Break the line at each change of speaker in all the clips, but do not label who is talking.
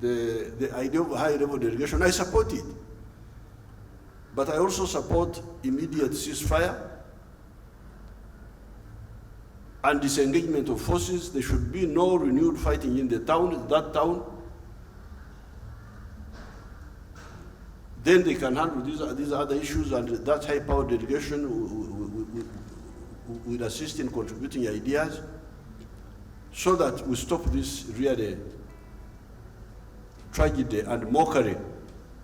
the idea of a high-level delegation, I support it. But I also support immediate ceasefire and disengagement of forces. There should be no renewed fighting in that town. Then they can handle these other issues, and that high-power delegation will assist in contributing ideas so that we stop this really tragedy and mockery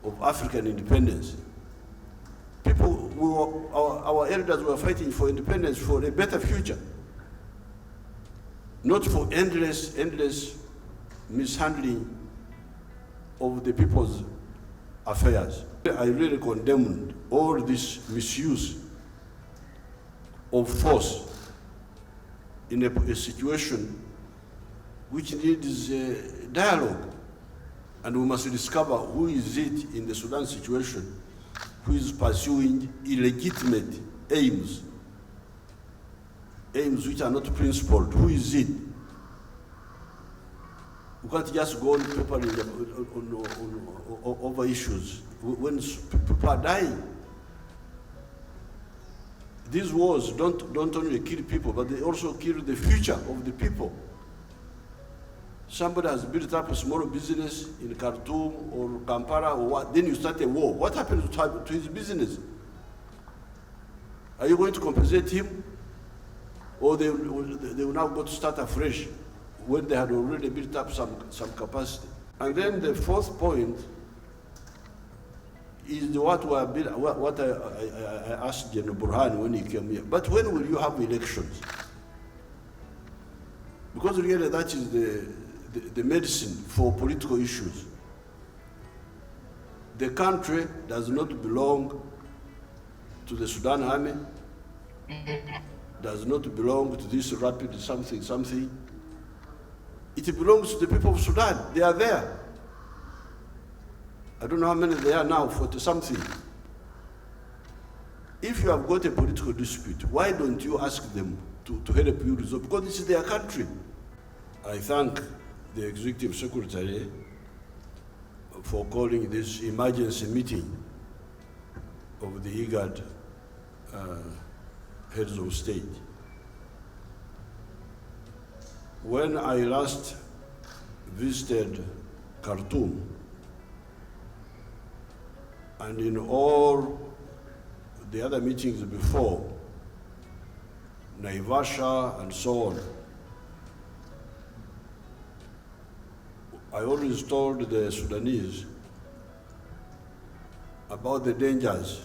of African independence. Our elders were fighting for independence, for a better future, not for endless mishandling of the people's affairs. I really condemned all this misuse of force in a situation which needs dialogue. And we must discover who is it in the Sudan situation who is pursuing illegitimate aims which are not principled. Who is it? We can't just go on papering over issues when people are dying. These wars don't only kill people, but they also kill the future of the people. Somebody has built up a small business in Khartoum or Kampala or what, then you start a war. What happens to his business? Are you going to compensate him? Or they will now go to start afresh when they had already built up some capacity? And then the fourth point is what I asked General Burhan when he came here. But when will you have elections? Because really that is the medicine for political issues. The country does not belong to the Sudan army, does not belong to this rapid something. It belongs to the people of Sudan. They are there. I don't know how many they are now, 40 something. If you have got a political dispute, why don't you ask them to help you resolve? Because this is their country. I thank the Executive Secretary for calling this emergency meeting of the IGAD heads of state. When I last visited Khartoum, and in all the other meetings before, Naivasha and so on, I always told the Sudanese about the dangers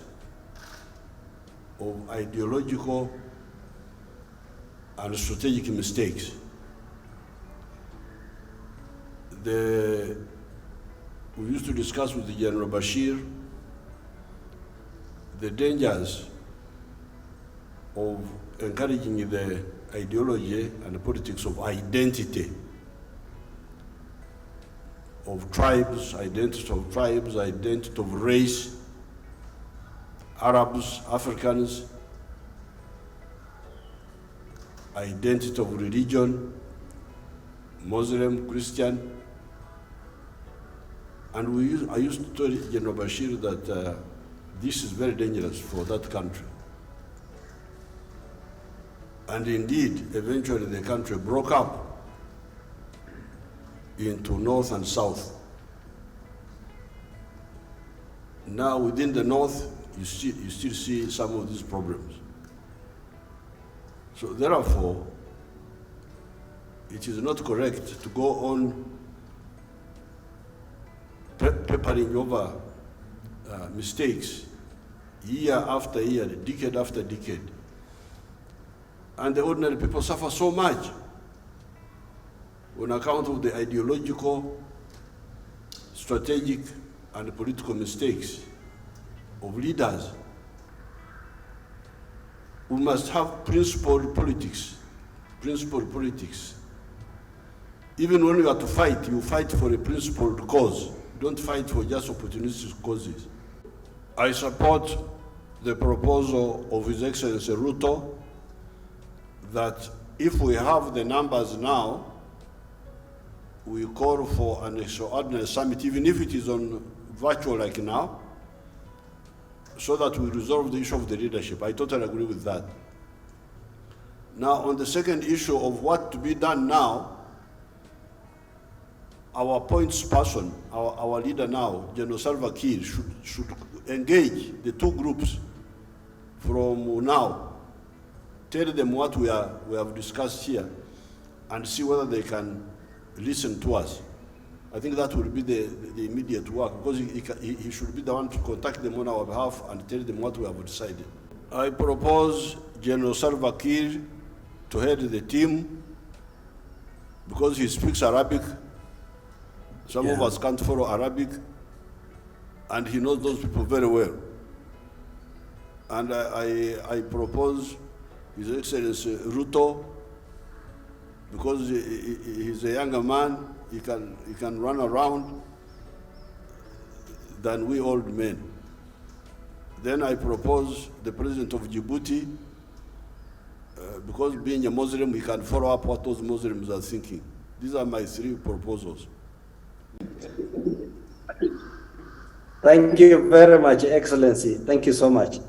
of ideological and strategic mistakes. We used to discuss with the General Bashir the dangers of encouraging the ideology and the politics of identity, of tribes, identity of race, Arabs, Africans, identity of religion, Muslim, Christian. And I used to tell General Bashir that this is very dangerous for that country. And indeed, eventually the country broke up into north and south. Now within the north, you still see some of these problems. So therefore, it is not correct to go on papering over mistakes year after year, decade after decade. And the ordinary people suffer so much on account of the ideological, strategic, and political mistakes of leaders. We must have principled politics. Even when you are to fight, you fight for a principled cause. Don't fight for just opportunistic causes. I support the proposal of His Excellency Ruto that if we have the numbers now, we call for an extraordinary summit, even if it is on virtual like now, so that we resolve the issue of the leadership. I totally agree with that. Now, on the second issue of what to be done now, our points person, our leader now, General Salva Kiir, should engage the two groups from now, tell them what we have discussed here, and see whether they can listen to us. I think that will be the immediate work, because he should be the one to contact them on our behalf and tell them what we have decided. I propose General Salva Kiir to head the team, because he speaks Arabic. Some of us can't follow Arabic, and he knows those people very well. And I propose His Excellency Ruto, because he's a younger man, he can run around than we old men. Then I propose the President of Djibouti, because being a Muslim, he can follow up what those Muslims are thinking. These are my three proposals.
Thank you very much, Excellency. Thank you so much.